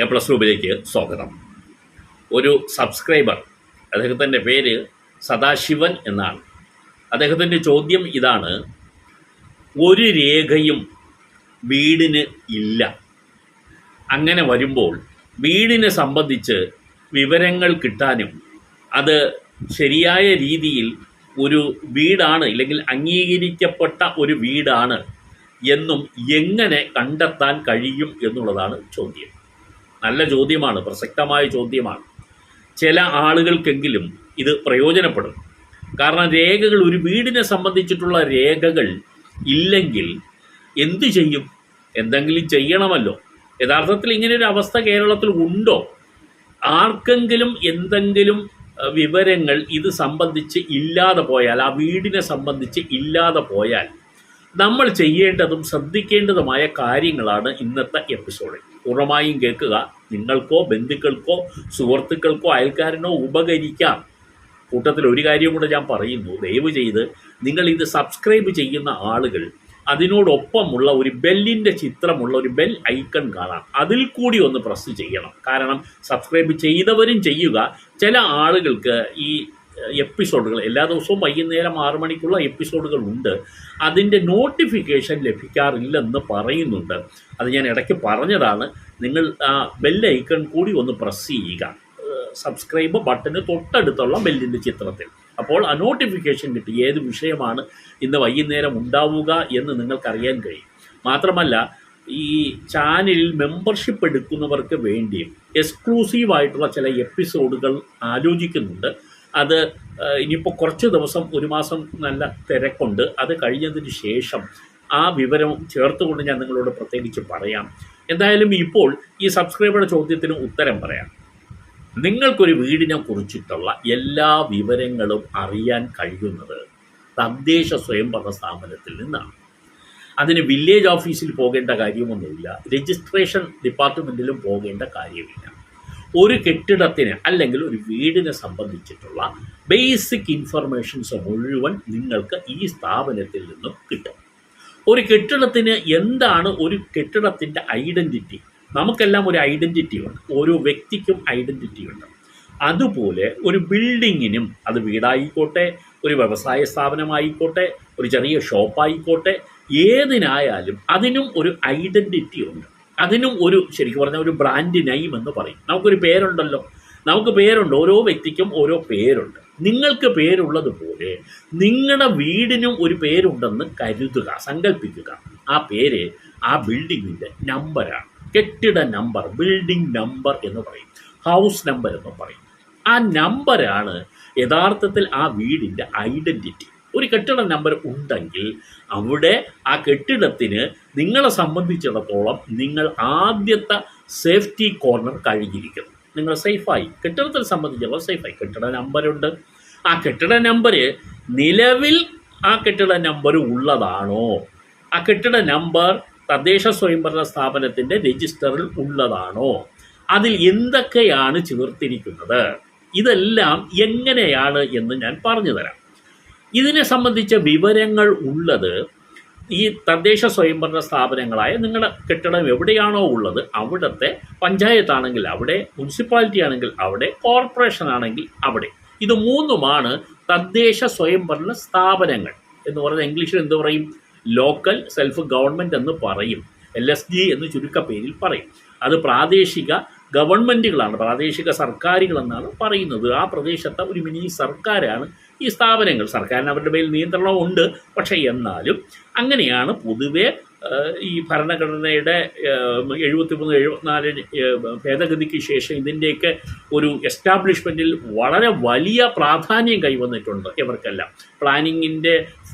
A+Rooമിലേക്ക് സ്വാഗതം. ഒരു സബ്സ്ക്രൈബർ, അദ്ദേഹത്തിൻ്റെ പേര് സദാശിവൻ എന്നാണ്. അദ്ദേഹത്തിൻ്റെ ചോദ്യം ഇതാണ്: ഒരു രേഖയും വീടിന് ഇല്ല. അങ്ങനെ വരുമ്പോൾ വീടിനെ സംബന്ധിച്ച് വിവരങ്ങൾ കിട്ടാനും അത് ശരിയായ രീതിയിൽ ഒരു വീടാണ് ഇല്ലെങ്കിൽ അംഗീകരിക്കപ്പെട്ട ഒരു വീടാണ് എന്നും എങ്ങനെ കണ്ടെത്താൻ കഴിയും എന്നുള്ളതാണ് ചോദ്യം. നല്ല ചോദ്യമാണ്, പ്രസക്തമായ ചോദ്യമാണ്. ചില ആളുകൾക്കെങ്കിലും ഇത് പ്രയോജനപ്പെടും. കാരണം രേഖകൾ, ഒരു വീടിനെ സംബന്ധിച്ചിട്ടുള്ള രേഖകൾ ഇല്ലെങ്കിൽ എന്തു ചെയ്യും? എന്തെങ്കിലും ചെയ്യണമല്ലോ. യഥാർത്ഥത്തിൽ ഇങ്ങനെയൊരു അവസ്ഥ കേരളത്തിൽ ഉണ്ടോ? ആർക്കെങ്കിലും എന്തെങ്കിലും വിവരങ്ങൾ ഇത് സംബന്ധിച്ച് ഇല്ലാതെ പോയാൽ, ആ വീടിനെ സംബന്ധിച്ച് ഇല്ലാതെ പോയാൽ നമ്മൾ ചെയ്യേണ്ടതും ശ്രദ്ധിക്കേണ്ടതുമായ കാര്യങ്ങളാണ് ഇന്നത്തെ എപ്പിസോഡിൽ. പൂർണ്ണമായും കേൾക്കുക. നിങ്ങൾക്കോ ബന്ധുക്കൾക്കോ സുഹൃത്തുക്കൾക്കോ അയൽക്കാരനോ ഉപകരിക്കാം. കൂട്ടത്തിൽ ഒരു കാര്യം കൂടെ ഞാൻ പറയുന്നു. ദയവ് ചെയ്ത് നിങ്ങൾ ഇത് സബ്സ്ക്രൈബ് ചെയ്യുന്ന ആളുകൾ അതിനോടൊപ്പമുള്ള ഒരു ബെല്ലിൻ്റെ ചിത്രമുള്ള ഒരു ബെൽ ഐക്കൺ കാണാം, അതിൽ കൂടി ഒന്ന് പ്രസ് ചെയ്യണം. കാരണം സബ്സ്ക്രൈബ് ചെയ്തവരും ചെയ്യുക. ചില ആളുകൾക്ക് ഈ എപ്പിസോഡുകൾ എല്ലാ ദിവസവും വൈകുന്നേരം 6 മണിക്കുള്ള എപ്പിസോഡുകൾ ഉണ്ട്, അതിൻ്റെ നോട്ടിഫിക്കേഷൻ ലഭിക്കാറില്ലെന്ന് പറയുന്നുണ്ട്. അത് ഞാൻ ഇടയ്ക്ക് പറഞ്ഞതാണ്. നിങ്ങൾ ആ ബെൽ ഐക്കൺ കൂടി ഒന്ന് പ്രസ് ചെയ്യുക, സബ്സ്ക്രൈബ് ബട്ടന് തൊട്ടടുത്തുള്ള ബെല്ലിൻ്റെ ചിത്രത്തിൽ. അപ്പോൾ ആ നോട്ടിഫിക്കേഷൻ കിട്ടി ഏത് വിഷയമാണ് ഇന്ന് വൈകുന്നേരം ഉണ്ടാവുക എന്ന് നിങ്ങൾക്കറിയാൻ കഴിയും. മാത്രമല്ല, ഈ ചാനലിൽ മെമ്പർഷിപ്പ് എടുക്കുന്നവർക്ക് വേണ്ടിയും എക്സ്ക്ലൂസീവായിട്ടുള്ള ചില എപ്പിസോഡുകൾ ആലോചിക്കുന്നുണ്ട്. അത് ഇനിയിപ്പോൾ കുറച്ച് ദിവസം, ഒരു മാസം നല്ല തിരക്കുണ്ട്. അത് കഴിഞ്ഞതിന് ശേഷം ആ വിവരം ചേർത്തുകൊണ്ട് ഞാൻ നിങ്ങളോട് പ്രത്യേകിച്ച് പറയാം. എന്തായാലും ഇപ്പോൾ ഈ സബ്സ്ക്രൈബറുടെ ചോദ്യത്തിന് ഉത്തരം പറയാം. നിങ്ങൾക്കൊരു വീടിനെ കുറിച്ചിട്ടുള്ള എല്ലാ വിവരങ്ങളും അറിയാൻ കഴിയുന്നത് തദ്ദേശ സ്വയംഭരണ സ്ഥാപനത്തിൽ നിന്നാണ്. അതിന് വില്ലേജ് ഓഫീസിൽ പോകേണ്ട കാര്യമൊന്നുമില്ല, രജിസ്ട്രേഷൻ ഡിപ്പാർട്ട്മെൻറ്റിലും പോകേണ്ട കാര്യമില്ല. ഒരു കെട്ടിടത്തിന് അല്ലെങ്കിൽ ഒരു വീടിനെ സംബന്ധിച്ചിട്ടുള്ള ബേസിക് ഇൻഫർമേഷൻസ് മുഴുവൻ നിങ്ങൾക്ക് ഈ സ്ഥാപനത്തിൽ നിന്നും കിട്ടും. ഒരു കെട്ടിടത്തിന് എന്താണ് ഒരു കെട്ടിടത്തിൻ്റെ ഐഡൻറ്റിറ്റി? നമുക്കെല്ലാം ഒരു ഐഡൻറ്റിറ്റി ഉണ്ട്, ഓരോ വ്യക്തിക്കും ഐഡൻറ്റിറ്റി ഉണ്ട്. അതുപോലെ ഒരു ബിൽഡിങ്ങിനും, അത് വീടായിക്കോട്ടെ, ഒരു വ്യവസായ സ്ഥാപനമായിക്കോട്ടെ, ഒരു ചെറിയ ഷോപ്പായിക്കോട്ടെ, ഏതിനായാലും അതിനും ഒരു ഐഡൻറ്റിറ്റി ഉണ്ട്. അതിനും ഒരു, ശരിക്കും പറഞ്ഞാൽ ഒരു ബ്രാൻഡ് നെയിം എന്ന് പറയും. നമുക്കൊരു പേരുണ്ടല്ലോ, നമുക്ക് പേരുണ്ട്. ഓരോ വ്യക്തിക്കും ഓരോ പേരുണ്ട്. നിങ്ങൾക്ക് പേരുള്ളതുപോലെ നിങ്ങളുടെ വീടിനും ഒരു പേരുണ്ടെന്ന് കരുതുക, സങ്കല്പിക്കുക. ആ പേര് ആ ബിൽഡിങ്ങിൻ്റെ നമ്പറാണ്. കെട്ടിട നമ്പർ, ബിൽഡിംഗ് നമ്പർ എന്ന് പറയും, ഹൗസ് നമ്പർ എന്ന് പറയും. ആ നമ്പറാണ് യഥാർത്ഥത്തിൽ ആ വീടിൻ്റെ ഐഡൻറ്റിറ്റി. ഒരു കെട്ടിട നമ്പർ ഉണ്ടെങ്കിൽ അവിടെ ആ കെട്ടിടത്തിന് നിങ്ങളെ സംബന്ധിച്ചിടത്തോളം നിങ്ങൾ ആദ്യത്തെ സേഫ്റ്റി കോർണർ കഴിഞ്ഞിരിക്കുന്നു. നിങ്ങൾ സേഫായി, കെട്ടിടത്തെ സംബന്ധിച്ചിടത്തോളം സേഫായി. കെട്ടിട നമ്പറുണ്ട്. ആ കെട്ടിട നമ്പർ നിലവിൽ ആ കെട്ടിട നമ്പർ ഉള്ളതാണോ? ആ കെട്ടിട നമ്പർ തദ്ദേശ സ്വയംഭരണ സ്ഥാപനത്തിൻ്റെ രജിസ്റ്ററിൽ ഉള്ളതാണോ? അതിൽ എന്തൊക്കെയാണ് ചേർത്തിരിക്കുന്നത്? ഇതെല്ലാം എങ്ങനെയാണ് എന്ന് ഞാൻ പറഞ്ഞു തരാം. ഇതിനെ സംബന്ധിച്ച വിവരങ്ങൾ ഉള്ളത് ഈ തദ്ദേശ സ്വയംഭരണ സ്ഥാപനങ്ങളായ നിങ്ങളുടെ കെട്ടിടം എവിടെയാണോ ഉള്ളത് അവിടുത്തെ പഞ്ചായത്താണെങ്കിൽ അവിടെ, മുനിസിപ്പാലിറ്റി ആണെങ്കിൽ അവിടെ, കോർപ്പറേഷൻ ആണെങ്കിൽ അവിടെ. ഇത് മൂന്നുമാണ് തദ്ദേശ സ്വയംഭരണ സ്ഥാപനങ്ങൾ എന്ന് പറയുന്നത്. ഇംഗ്ലീഷിൽ എന്ത് പറയും? ലോക്കൽ സെൽഫ് ഗവൺമെൻറ് എന്ന് പറയും, LSG എന്ന് ചുരുക്കപ്പേരിൽ പറയും. അത് പ്രാദേശിക ഗവൺമെൻറ്റുകളാണ്, പ്രാദേശിക സർക്കാരുകളെന്നാണ് പറയുന്നത്. ആ പ്രദേശത്തെ ഒരു മിനി സർക്കാരാണ് ഈ സ്ഥാപനങ്ങൾ. സർക്കാരിന് അവരുടെ മേൽ നിയന്ത്രണമുണ്ട്, പക്ഷേ എന്നാലും അങ്ങനെയാണ് പൊതുവെ ഈ ഭരണഘടനയുടെ 73-74 ഭേദഗതിക്ക് ശേഷം ഇതിൻ്റെയൊക്കെ ഒരു എസ്റ്റാബ്ലിഷ്മെൻറ്റിൽ വളരെ വലിയ പ്രാധാന്യം കൈവന്നിട്ടുണ്ട് ഇവർക്കെല്ലാം.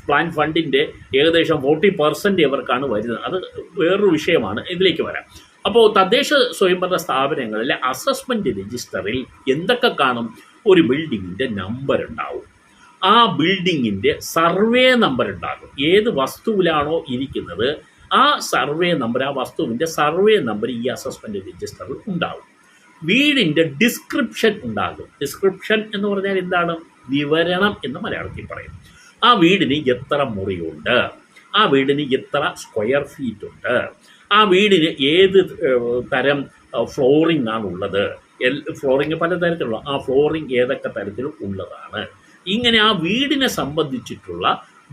പ്ലാൻ ഫണ്ടിൻ്റെ ഏകദേശം 40% ഇവർക്കാണ് വരുന്നത്. അത് വേറൊരു വിഷയമാണ്, ഇതിലേക്ക് വരാം. അപ്പോൾ തദ്ദേശ സ്വയംഭരണ സ്ഥാപനങ്ങളിലെ അസസ്മെൻറ്റ് രജിസ്റ്ററിൽ എന്തൊക്കെ കാണും? ഒരു ബിൽഡിങ്ങിൻ്റെ നമ്പർ ഉണ്ടാവും, ആ ബിൽഡിങ്ങിൻ്റെ സർവേ നമ്പർ ഉണ്ടാകും. ഏത് വസ്തുവിലാണോ ഇരിക്കുന്നത് ആ സർവേ നമ്പർ, ആ വസ്തുവിൻ്റെ സർവേ നമ്പർ ഈ അസസ്മെൻറ്റ് രജിസ്റ്ററിൽ ഉണ്ടാകും. വീടിൻ്റെ ഡിസ്ക്രിപ്ഷൻ ഉണ്ടാകും. ഡിസ്ക്രിപ്ഷൻ എന്ന് പറഞ്ഞാൽ എന്താണ്? വിവരണം എന്ന് മലയാളത്തിൽ പറയും. ആ വീടിന് എത്ര മുറിയുണ്ട്, ആ വീടിന് എത്ര സ്ക്വയർ ഫീറ്റ് ഉണ്ട്, ആ വീടിന് ഏത് തരം ഫ്ലോറിംഗ് ആണുള്ളത്, ഫ്ലോറിങ് പലതരത്തിലുള്ള ആ ഫ്ലോറിങ് ഏതൊക്കെ തരത്തിലും ഉള്ളതാണ്. ഇങ്ങനെ ആ വീടിനെ സംബന്ധിച്ചിട്ടുള്ള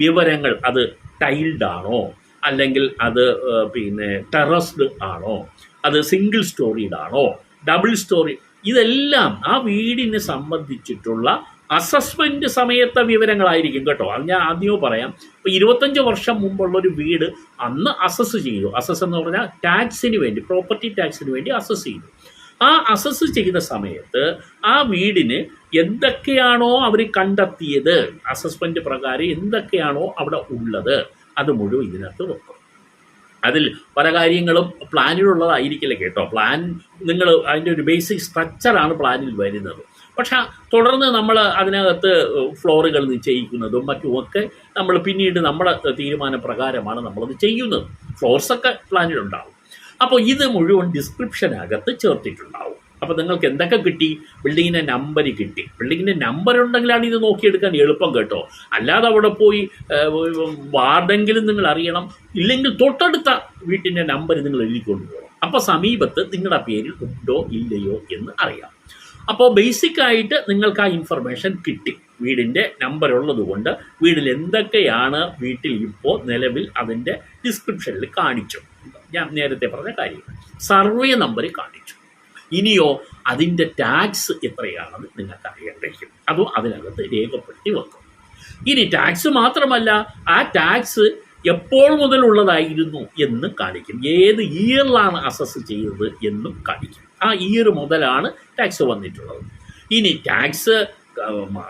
വിവരങ്ങൾ, അത് ടൈൽഡ് ആണോ, അല്ലെങ്കിൽ അത് ടെറസ്ഡ് ആണോ, അത് സിംഗിൾ സ്റ്റോറീഡ് ആണോ, ഡബിൾ സ്റ്റോറി, ഇതെല്ലാം ആ വീടിനെ സംബന്ധിച്ചിട്ടുള്ള അസസ്മെൻറ്റ് സമയത്തെ വിവരങ്ങളായിരിക്കും കേട്ടോ. അത് ഞാൻ ആദ്യമേ പറയാം. ഇപ്പോൾ 25 വർഷം മുമ്പുള്ളൊരു വീട് അന്ന് അസസ് ചെയ്തു. അസസ് എന്ന് പറഞ്ഞാൽ ടാക്സിന് വേണ്ടി, പ്രോപ്പർട്ടി ടാക്സിന് വേണ്ടി അസസ് ചെയ്തു. ആ അസസ് ചെയ്ത സമയത്ത് ആ വീടിന് എന്തൊക്കെയാണോ അവർ കണ്ടെത്തിയത്, അസസ്മെൻറ്റ് പ്രകാരം എന്തൊക്കെയാണോ അവിടെ ഉള്ളത്, അത് മുഴുവൻ ഇതിനകത്ത് വെക്കും. അതിൽ പല കാര്യങ്ങളും പ്ലാനിലുള്ളതായിരിക്കില്ല കേട്ടോ. പ്ലാൻ നിങ്ങൾ അതിൻ്റെ ഒരു ബേസിക് സ്ട്രക്ചറാണ് പ്ലാനിൽ വരുന്നത്. പക്ഷേ തുടർന്ന് നമ്മൾ അതിനകത്ത് ഫ്ലോറുകൾ നിശ്ചയിക്കുന്നതും മറ്റുമൊക്കെ നമ്മൾ പിന്നീട് നമ്മുടെ തീരുമാനപ്രകാരമാണ് നമ്മളത് ചെയ്യുന്നത്. ഫ്ലോർസൊക്കെ പ്ലാനിലുണ്ടാവും. അപ്പോൾ ഇത് മുഴുവൻ ഡിസ്ക്രിപ്ഷനകത്ത് ചേർത്തിട്ടുണ്ടാവും. അപ്പോൾ നിങ്ങൾക്ക് എന്തൊക്കെ കിട്ടി? ബിൽഡിങ്ങിൻ്റെ നമ്പർ കിട്ടി. ബിൽഡിങ്ങിൻ്റെ നമ്പർ ഉണ്ടെങ്കിലാണ് ഇത് നോക്കിയെടുക്കാൻ എളുപ്പം കേട്ടോ. അല്ലാതെ അവിടെ പോയി വാർഡെങ്കിലും നിങ്ങൾ അറിയണം, ഇല്ലെങ്കിൽ തൊട്ടടുത്ത വീട്ടിൻ്റെ നമ്പർ നിങ്ങൾ എഴുതിക്കൊണ്ട് പോകണം. അപ്പോൾ സമീപത്ത് നിങ്ങളുടെ പേരിൽ ഉണ്ടോ ഇല്ലയോ എന്ന് അറിയാം. അപ്പോൾ ബേസിക്കായിട്ട് നിങ്ങൾക്ക് ആ ഇൻഫർമേഷൻ കിട്ടി. വീടിൻ്റെ നമ്പർ ഉള്ളത് കൊണ്ട് വീട്ടിൽ എന്തൊക്കെയാണ് വീട്ടിൽ ഇപ്പോൾ നിലവിൽ അതിൻ്റെ ഡിസ്ക്രിപ്ഷനിൽ കാണിച്ചു. ഞാൻ നേരത്തെ പറഞ്ഞ കാര്യങ്ങൾ സർവേ നമ്പർ കാണിച്ചു. ഇനിയോ അതിൻ്റെ ടാക്സ് എത്രയാണെന്ന് നിങ്ങൾക്ക് അറിയാൻ കഴിയും. അതും അതിനകത്ത് രേഖപ്പെടുത്തി വെക്കും. ഇനി ടാക്സ് മാത്രമല്ല, ആ ടാക്സ് എപ്പോൾ മുതലുള്ളതായിരുന്നു എന്ന് കാണിക്കും. ഏത് ഇയറിലാണ് അസസ് ചെയ്തത് എന്നും കാണിക്കും. ആ ഇയർ മുതലാണ് ടാക്സ് വന്നിട്ടുള്ളത്. ഇനി ടാക്സ്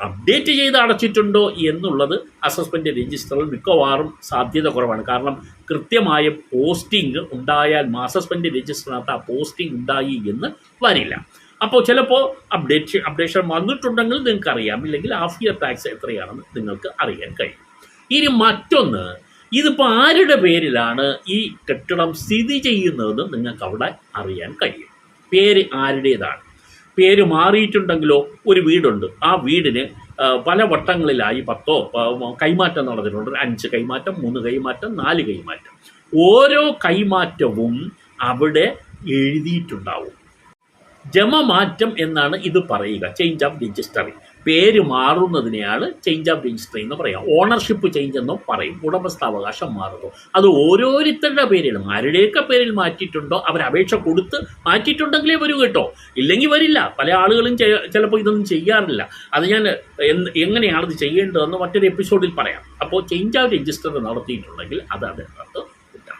അപ്ഡേറ്റ് ചെയ്ത് അടച്ചിട്ടുണ്ടോ എന്നുള്ളത് അസസ്മെൻറ്റ് രജിസ്റ്ററിൽ മിക്കവാറും സാധ്യത കുറവാണ്. കാരണം കൃത്യമായ പോസ്റ്റിംഗ് ഉണ്ടായാൽ അസസ്മെൻറ്റ് രജിസ്റ്ററിനകത്ത് ആ പോസ്റ്റിംഗ് ഉണ്ടായി എന്ന് വരില്ല. അപ്പോൾ ചിലപ്പോൾ അപ്ഡേഷൻ വന്നിട്ടുണ്ടെങ്കിൽ നിങ്ങൾക്ക് അറിയാം, ഇല്ലെങ്കിൽ ഹാഫ് ഇയർ ടാക്സ് എത്രയാണെന്ന് നിങ്ങൾക്ക് അറിയാൻ കഴിയും. ഇനി മറ്റൊന്ന്, ഇതിപ്പോൾ ആരുടെ പേരിലാണ് ഈ കെട്ടിടം സ്ഥിതി ചെയ്യുന്നതെന്ന് നിങ്ങൾക്ക് അവിടെ അറിയാൻ കഴിയും. പേര് ആരുടേതാണ്. പേര് മാറിയിട്ടുണ്ടെങ്കിലോ, ഒരു വീടുണ്ട്, ആ വീടിന് പല വട്ടങ്ങളിലായി 10 കൈമാറ്റം നടന്നിട്ടുണ്ട്. 5 കൈമാറ്റം, 3 കൈമാറ്റം, 4 കൈമാറ്റം. ഓരോ കൈമാറ്റവും അവിടെ എഴുതിയിട്ടുണ്ടാവും. ജമമാറ്റം എന്നാണ് ഇത് പറയുക, ചേഞ്ച് ഓഫ് രജിസ്റ്ററി. പേര് മാറുന്നതിനെയാണ് ചേഞ്ച് ഓഫ് രജിസ്റ്ററി എന്ന് പറയാം. ഓണർഷിപ്പ് ചേഞ്ച് എന്നും പറയും. ഉടമസ്ഥാവകാശം മാറുന്നു. അത് ഓരോരുത്തരുടെ പേരിലും ആരുടെയൊക്കെ പേരിൽ മാറ്റിയിട്ടുണ്ടോ അവർ അപേക്ഷ കൊടുത്ത് മാറ്റിയിട്ടുണ്ടെങ്കിലേ വരൂ കേട്ടോ, ഇല്ലെങ്കിൽ വരില്ല. പല ആളുകളും ചിലപ്പോൾ ഇതൊന്നും ചെയ്യാറില്ല. അത് ഞാൻ എങ്ങനെയാണത് ചെയ്യേണ്ടതെന്ന് മറ്റൊരു എപ്പിസോഡിൽ പറയാം. അപ്പോൾ ചേഞ്ച് ഓഫ് രജിസ്റ്റർ നടത്തിയിട്ടുണ്ടെങ്കിൽ അത് അതിനകത്ത് കിട്ടാം.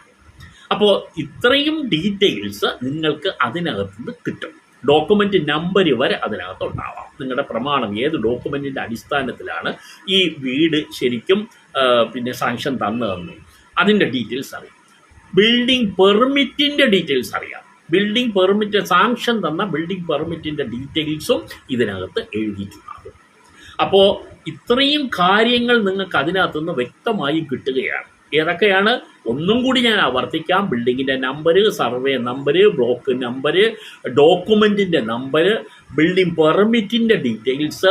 അപ്പോൾ ഇത്രയും ഡീറ്റെയിൽസ് നിങ്ങൾക്ക് അതിനകത്തുനിന്ന് കിട്ടും. ഡോക്യുമെൻ്റ് നമ്പർ വരെ അതിനകത്ത് ഉണ്ടാവാം. നിങ്ങളുടെ പ്രമാണം ഏത് ഡോക്യുമെൻറ്റിൻ്റെ അടിസ്ഥാനത്തിലാണ് ഈ വീട് ശരിക്കും സാങ്ഷൻ തന്നതെന്നും അതിൻ്റെ ഡീറ്റെയിൽസ് അറിയാം. ബിൽഡിംഗ് പെർമിറ്റിൻ്റെ ഡീറ്റെയിൽസ് അറിയാം. ബിൽഡിംഗ് പെർമിറ്റ് സാങ്ഷൻ തന്ന ബിൽഡിംഗ് പെർമിറ്റിൻ്റെ ഡീറ്റെയിൽസും ഇതിനകത്ത് എഴുതിയിട്ടുണ്ടാകും. അപ്പോൾ ഇത്രയും കാര്യങ്ങൾ നിങ്ങൾക്ക് അതിനകത്തുനിന്ന് വ്യക്തമായി കിട്ടുകയാണ്. ഏതൊക്കെയാണ് ഒന്നും കൂടി ഞാൻ ആവർത്തിക്കാം. ബിൽഡിങ്ങിൻ്റെ number, survey number, block number, ഡോക്യുമെൻറ്റിൻ്റെ നമ്പർ, ബിൽഡിംഗ് പെർമിറ്റിൻ്റെ ഡീറ്റെയിൽസ്,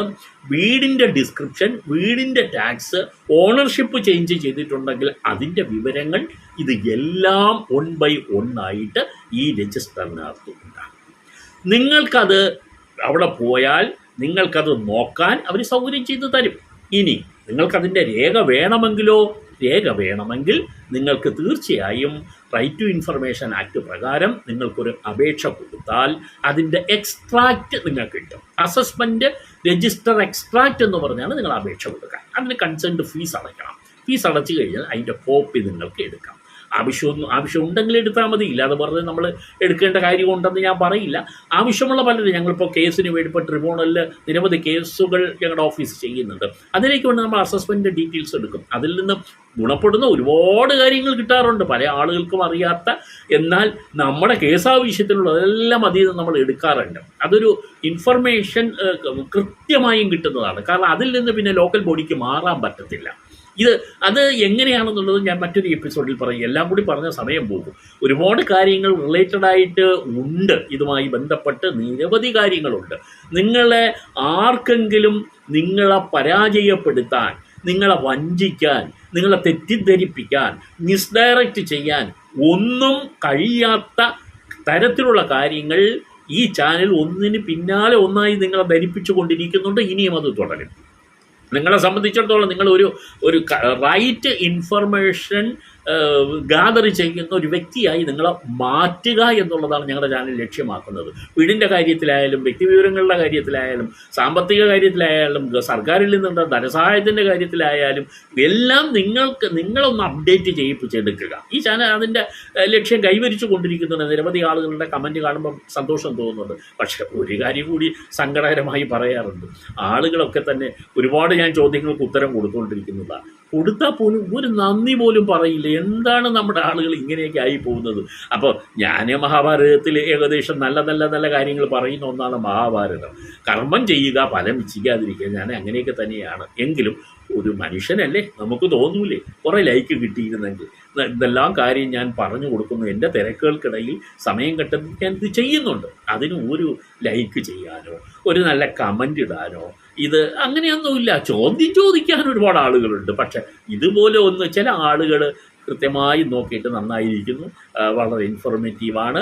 വീടിൻ്റെ ഡിസ്ക്രിപ്ഷൻ, വീടിൻ്റെ ടാക്സ്, ഓണർഷിപ്പ് ചേഞ്ച് ചെയ്തിട്ടുണ്ടെങ്കിൽ അതിൻ്റെ വിവരങ്ങൾ, ഇത് എല്ലാം 1 by 1 ആയിട്ട് ഈ രജിസ്റ്ററിനകത്ത് ഉണ്ടാകും. നിങ്ങൾക്കത് അവിടെ പോയാൽ നിങ്ങൾക്കത് നോക്കാൻ അവർ സൗകര്യം ചെയ്തു തരും. ഇനി നിങ്ങൾക്കതിൻ്റെ രേഖ വേണമെങ്കിൽ നിങ്ങൾക്ക് തീർച്ചയായും റൈറ്റ് ടു ഇൻഫർമേഷൻ ആക്ട് പ്രകാരം നിങ്ങൾക്കൊരു അപേക്ഷ കൊടുത്താൽ അതിൻ്റെ എക്സ്ട്രാക്റ്റ് നിങ്ങൾക്ക് കിട്ടും. അസസ്മെൻറ്റ് രജിസ്റ്റർ എക്സ്ട്രാക്റ്റ് എന്ന് പറഞ്ഞാണ് നിങ്ങൾ അപേക്ഷ കൊടുക്കാൻ. അതിന് കൺസെൻറ്റ് ഫീസ് അടയ്ക്കണം. ഫീസ് അടച്ചു കഴിഞ്ഞാൽ അതിൻ്റെ കോപ്പി നിങ്ങൾക്ക് എടുക്കാം. ആവശ്യം ഉണ്ടെങ്കിൽ എടുത്താൽ മതി. ഇല്ലാതെ പറഞ്ഞ് നമ്മൾ എടുക്കേണ്ട കാര്യമുണ്ടെന്ന് ഞാൻ പറയില്ല. ആവശ്യമുള്ള പലരും, ഞങ്ങളിപ്പോൾ കേസിന് വേണ്ടി ഇപ്പോൾ ട്രിബ്യൂണലിൽ നിരവധി കേസുകൾ ഞങ്ങളുടെ ഓഫീസ് ചെയ്യുന്നുണ്ട്. അതിലേക്ക് വേണ്ടി നമ്മൾ അസസ്മെൻറ്റ് ഡീറ്റെയിൽസ് എടുക്കും. അതിൽ നിന്ന് ഗുണപ്പെടുന്ന ഒരുപാട് കാര്യങ്ങൾ കിട്ടാറുണ്ട്, പല ആളുകൾക്കും അറിയാത്ത. എന്നാൽ നമ്മുടെ കേസാവശ്യത്തിലുള്ളതെല്ലാം അതിൽ നിന്ന് നമ്മൾ എടുക്കാറുണ്ട്. അതൊരു ഇൻഫർമേഷൻ കൃത്യമായും കിട്ടുന്നതാണ്. കാരണം അതിൽ നിന്ന് പിന്നെ ലോക്കൽ ബോഡിക്ക് മാറാൻ പറ്റത്തില്ല. അത് എങ്ങനെയാണെന്നുള്ളത് ഞാൻ മറ്റൊരു എപ്പിസോഡിൽ പറയും. എല്ലാം കൂടി പറഞ്ഞ സമയം പോകും. ഒരുപാട് കാര്യങ്ങൾ റിലേറ്റഡായിട്ട് ഉണ്ട്. ഇതുമായി ബന്ധപ്പെട്ട് നിരവധി കാര്യങ്ങളുണ്ട്. നിങ്ങളെ ആർക്കെങ്കിലും നിങ്ങളെ പരാജയപ്പെടുത്താൻ, നിങ്ങളെ വഞ്ചിക്കാൻ, നിങ്ങളെ തെറ്റിദ്ധരിപ്പിക്കാൻ, മിസ്ഡയറക്റ്റ് ചെയ്യാൻ ഒന്നും കഴിയാത്ത തരത്തിലുള്ള കാര്യങ്ങൾ ഈ ചാനൽ ഒന്നിന് പിന്നാലെ ഒന്നായി നിങ്ങളെ ധരിപ്പിച്ചു കൊണ്ടിരിക്കുന്നുണ്ട്. ഇനിയും അത് തുടരും. നിങ്ങളെ സംബന്ധിച്ചിടത്തോളം നിങ്ങൾ ഒരു റൈറ്റ് ഇൻഫർമേഷൻ ഗാദർ ചെയ്യുന്ന ഒരു വ്യക്തിയായി നിങ്ങളെ മാറ്റുക എന്നുള്ളതാണ് ഞങ്ങളുടെ ചാനൽ ലക്ഷ്യമാക്കുന്നത്. വീടിൻ്റെ കാര്യത്തിലായാലും വ്യക്തിവിവരങ്ങളുടെ കാര്യത്തിലായാലും സാമ്പത്തിക കാര്യത്തിലായാലും സർക്കാരിൽ നിന്നുള്ള ധനസഹായത്തിൻ്റെ കാര്യത്തിലായാലും എല്ലാം നിങ്ങളൊന്ന് അപ്ഡേറ്റ് ചെയ്യിപ്പിച്ചെടുക്കുക. ഈ ചാനൽ അതിൻ്റെ ലക്ഷ്യം കൈവരിച്ചു കൊണ്ടിരിക്കുന്നുണ്ട്. നിരവധി ആളുകളുടെ കമൻറ്റ് കാണുമ്പം സന്തോഷം തോന്നുന്നുണ്ട്. പക്ഷേ ഒരു കാര്യം കൂടി സങ്കടകരമായി പറയാറുണ്ട്. ആളുകളൊക്കെ തന്നെ ഒരുപാട് ഞാൻ ചോദ്യങ്ങൾക്ക് ഉത്തരം കൊടുത്തുകൊണ്ടിരിക്കുന്നതാണ്. കൊടുത്താൽ പോലും ഒരു നന്ദി പോലും പറയില്ല. എന്താണ് നമ്മുടെ ആളുകൾ ഇങ്ങനെയൊക്കെ ആയി പോകുന്നത്? അപ്പോൾ ഞാൻ മഹാഭാരതത്തിൽ ഏകദേശം നല്ല നല്ല നല്ല കാര്യങ്ങൾ പറയുന്ന ഒന്നാണ് മഹാഭാരതം. കർമ്മം ചെയ്യുക, ഫലം ഇച്ഛിക്കാതിരിക്കുക. ഞാൻ അങ്ങനെയൊക്കെ തന്നെയാണ്. എങ്കിലും ഒരു മനുഷ്യനല്ലേ, നമുക്ക് തോന്നൂലേ കുറേ ലൈക്ക് കിട്ടിയിരുന്നെങ്കിൽ. ഇതെല്ലാം കാര്യം ഞാൻ പറഞ്ഞു കൊടുക്കുന്നു. എൻ്റെ തിരക്കുകൾക്കിടയിൽ സമയം കണ്ടെത്തി ഞാൻ ഇത് ചെയ്യുന്നുണ്ട്. അതിന് ഒരു ലൈക്ക് ചെയ്യാനോ ഒരു നല്ല കമൻ്റ് ഇടാനോ ഇത് അങ്ങനെയൊന്നുമില്ല. ചോദ്യം ചോദിക്കാൻ ഒരുപാട് ആളുകളുണ്ട്. പക്ഷെ ഇതുപോലെ ചില ആളുകൾ കൃത്യമായി നോക്കിയിട്ട് നന്നായിരിക്കുന്നു, വളരെ ഇൻഫോർമേറ്റീവാണ്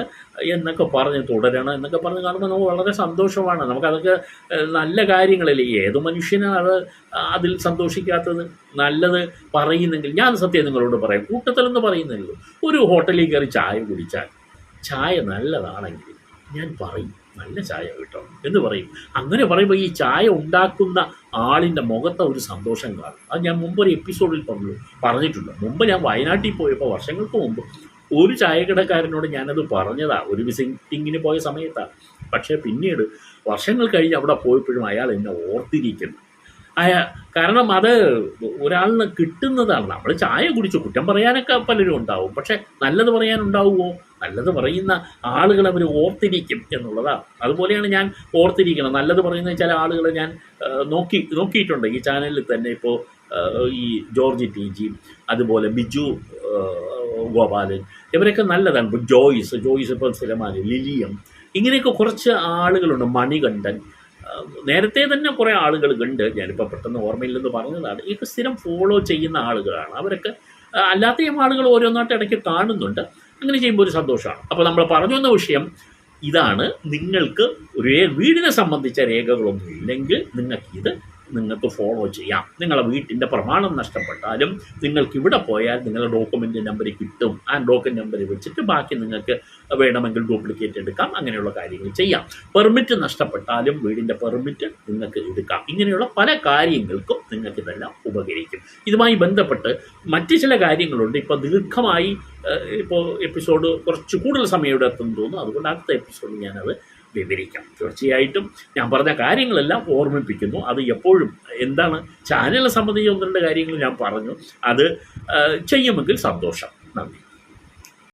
എന്നൊക്കെ പറഞ്ഞ് തുടരണം എന്നൊക്കെ പറഞ്ഞ് കാണുമ്പോൾ നമുക്ക് വളരെ സന്തോഷമാണ്. നമുക്കതൊക്കെ നല്ല കാര്യങ്ങളല്ലേ. ഏത് മനുഷ്യനാണ് അതിൽ സന്തോഷിക്കാത്തത്? നല്ലത് പറയുന്നെങ്കിൽ ഞാൻ സത്യം നിങ്ങളോട് പറയാം, കൂട്ടത്തിലെന്ന് പറയുന്നില്ലല്ലോ. ഒരു ഹോട്ടലിൽ കയറി ചായ കുടിച്ചാൽ ചായ നല്ലതാണെങ്കിൽ ഞാൻ പറയും നല്ല ചായ കേട്ടോ എന്ന് പറയും. അങ്ങനെ പറയുമ്പോൾ ഈ ചായ ഉണ്ടാക്കുന്ന ആളിൻ്റെ മുഖത്തെ ഒരു സന്തോഷം കാണും. അത് ഞാൻ മുമ്പൊരു എപ്പിസോഡിൽ പറഞ്ഞിട്ടുണ്ട്. മുമ്പ് ഞാൻ വയനാട്ടിൽ പോയപ്പോൾ വർഷങ്ങൾക്ക് മുമ്പ് ഒരു ചായക്കടക്കാരനോട് ഞാനത് പറഞ്ഞതാണ്, ഒരു വിസിറ്റിങ്ങിന് പോയ സമയത്താണ്. പക്ഷേ പിന്നീട് വർഷങ്ങൾ കഴിഞ്ഞ് അവിടെ പോയപ്പോഴും അയാൾ എന്നെ ഓർത്തിരിക്കുന്നു. കാരണം അത് ഒരാളിന് കിട്ടുന്നതാണ്. നമ്മൾ ചായ കുടിച്ചു കുറ്റം പറയാനൊക്കെ പലരും ഉണ്ടാവും, പക്ഷേ നല്ലത് പറയാനുണ്ടാവുമോ? നല്ലത് പറയുന്ന ആളുകൾ അവർ ഓർത്തിരിക്കും എന്നുള്ളതാണ്. അതുപോലെയാണ് ഞാൻ ഓർത്തിരിക്കണം. നല്ലത് പറയുന്ന ചില ആളുകളെ ഞാൻ നോക്കിയിട്ടുണ്ട് ഈ ചാനലിൽ തന്നെ. ഇപ്പോൾ ഈ ജോർജ് ടി അതുപോലെ ബിജു ഗോപാലൻ, ഇവരൊക്കെ നല്ലതാണ്. ജോയിസ് ഇപ്പോൾ സിലമാൻ, ലിലിയം, ഇങ്ങനെയൊക്കെ കുറച്ച് ആളുകളുണ്ട്. മണികണ്ഠൻ, നേരത്തെ തന്നെ കുറേ ആളുകൾ ഉണ്ട്. ഞാനിപ്പോൾ പെട്ടെന്ന് ഓർമ്മയില്ലെന്ന് പറഞ്ഞതാണ്. ഇതൊക്കെ സ്ഥിരം ഫോളോ ചെയ്യുന്ന ആളുകളാണ്. അവരൊക്കെ അല്ലാത്ത ആളുകൾ ഓരോന്നായിട്ട് ഇടയ്ക്ക് കാണുന്നുണ്ട്. അങ്ങനെ ചെയ്യുമ്പോൾ ഒരു സന്തോഷമാണ്. അപ്പോൾ നമ്മൾ പറഞ്ഞു വന്ന വിഷയം ഇതാണ്. നിങ്ങൾക്ക് ഒരു വീടിനെ സംബന്ധിച്ച രേഖകളൊന്നും ഇല്ലെങ്കിൽ നിങ്ങൾക്ക് ഫോളോ ചെയ്യാം. നിങ്ങളെ വീട്ടിൻ്റെ പ്രമാണം നഷ്ടപ്പെട്ടാലും നിങ്ങൾക്ക് ഇവിടെ പോയാൽ നിങ്ങളുടെ ഡോക്യുമെൻ്റ് നമ്പർ കിട്ടും. ആ ഡോക്യുമെൻ്റ് നമ്പർ വെച്ചിട്ട് ബാക്കി നിങ്ങൾക്ക് വേണമെങ്കിൽ ഡ്യൂപ്ലിക്കേറ്റ് എടുക്കാം. അങ്ങനെയുള്ള കാര്യങ്ങൾ ചെയ്യാം. പെർമിറ്റ് നഷ്ടപ്പെട്ടാലും വീടിൻ്റെ പെർമിറ്റ് നിങ്ങൾക്ക് എടുക്കാം. ഇങ്ങനെയുള്ള പല കാര്യങ്ങൾക്കും നിങ്ങൾക്ക് ഇതെല്ലാം ഉപകരിക്കും. ഇതുമായി ബന്ധപ്പെട്ട് മറ്റ് ചില കാര്യങ്ങളുണ്ട്. ഇപ്പോൾ ദീർഘമായി എപ്പിസോഡ് കുറച്ച് കൂടുതൽ സമയം എടുത്തെന്ന് തോന്നുന്നു. അതുകൊണ്ട് അടുത്ത എപ്പിസോഡിൽ ഞാനത് വിവരിക്കാം. തീർച്ചയായിട്ടും ഞാൻ പറഞ്ഞ കാര്യങ്ങളെല്ലാം ഓർമ്മിപ്പിക്കുന്നു. അത് എപ്പോഴും എന്താണ് ചാനലിനെ സംബന്ധിച്ച് 1-2 കാര്യങ്ങൾ ഞാൻ പറഞ്ഞു. അത് ചെയ്യുമെങ്കിൽ സന്തോഷം. നന്ദി.